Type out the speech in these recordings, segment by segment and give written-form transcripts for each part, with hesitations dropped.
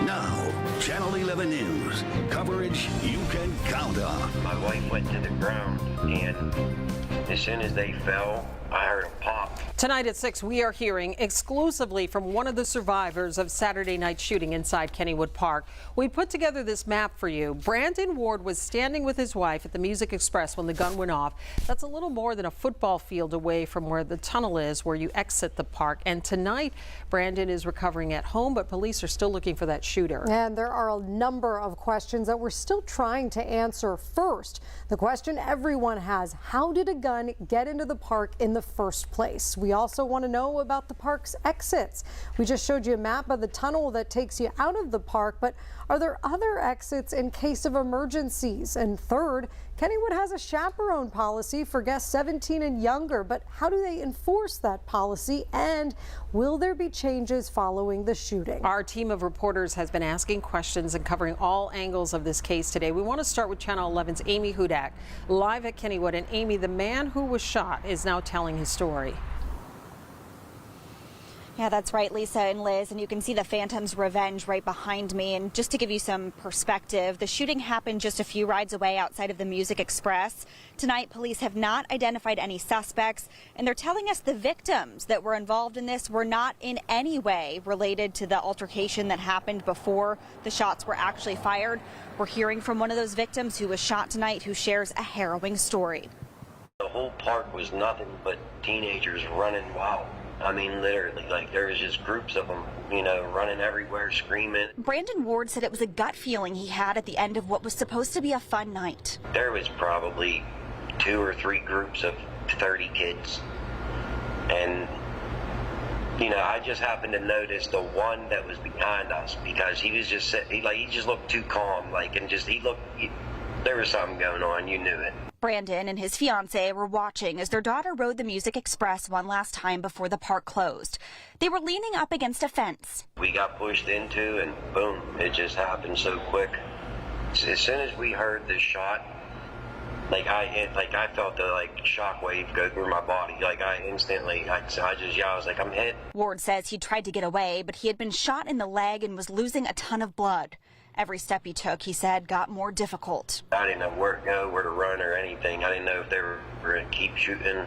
Now, Channel 11 News. Coverage you can count on. My wife went to the ground, and as soon as they fell, I heard them pop. Tonight at 6, we are hearing exclusively from one of the survivors of Saturday night shooting inside Kennywood Park. We put together this map for you. Brandon Ward was standing with his wife at the Music Express when the gun went off. That's a little more than a football field away from where the tunnel is, where you exit the park. And tonight, Brandon is recovering at home, but police are still looking for that shooter. And there are a number of questions that we're still trying to answer. First, the question everyone has: how did a gun get into the park in the first place? We also want to know about the park's exits. We just showed you a map of the tunnel that takes you out of the park, but are there other exits in case of emergencies? And third, Kennywood has a chaperone policy for guests 17 and younger, but how do they enforce that policy? And will there be changes following the shooting? Our team of reporters has been asking questions and covering all angles of this case today. We want to start with Channel 11's Amy Hudak, live at Kennywood. And Amy, the man who was shot is now telling his story. Yeah, that's right, Lisa and Liz, and you can see the Phantom's Revenge right behind me. And just to give you some perspective, the shooting happened just a few rides away outside of the Music Express. Tonight, police have not identified any suspects, and they're telling us the victims that were involved in this were not in any way related to the altercation that happened before the shots were actually fired. We're hearing from one of those victims who was shot tonight, who shares a harrowing story. The whole park was nothing but teenagers running wild. I mean, literally, like, there was just groups of them, you know, running everywhere, screaming. Brandon Ward said it was a gut feeling he had at the end of what was supposed to be a fun night. There was probably 2 or 3 groups of 30 kids. And, you know, I just happened to notice the one that was behind us, because he was just, he just looked too calm, like, and just, there was something going on, you knew it. Brandon and his fiancée were watching as their daughter rode the Music Express one last time before the park closed. They were leaning up against a fence. We got pushed into, and boom, it just happened so quick. As soon as we heard the shot, I felt the shockwave go through my body. I instantly, I was like, I'm hit. Ward says he tried to get away, but he had been shot in the leg and was losing a ton of blood. Every step he took, he said, got more difficult. I didn't know where to go, where to run or anything. I didn't know if they were going to keep shooting.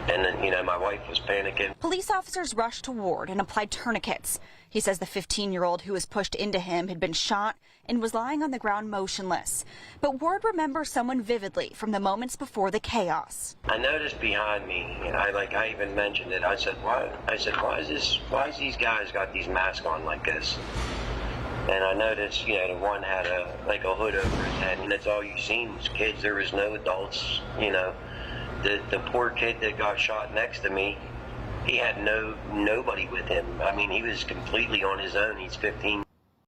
And then, you know, my wife was panicking. Police officers rushed to Ward and applied tourniquets. He says the 15-year-old who was pushed into him had been shot and was lying on the ground motionless. But Ward remembers someone vividly from the moments before the chaos. I noticed behind me, and I even mentioned it. I said, why is these guys got these masks on like this? And I noticed, you know, the one had a hood over his head, and that's all you seen was kids. There was no adults, you know. The poor kid that got shot next to me, he had nobody with him. I mean, he was completely on his own. He's 15.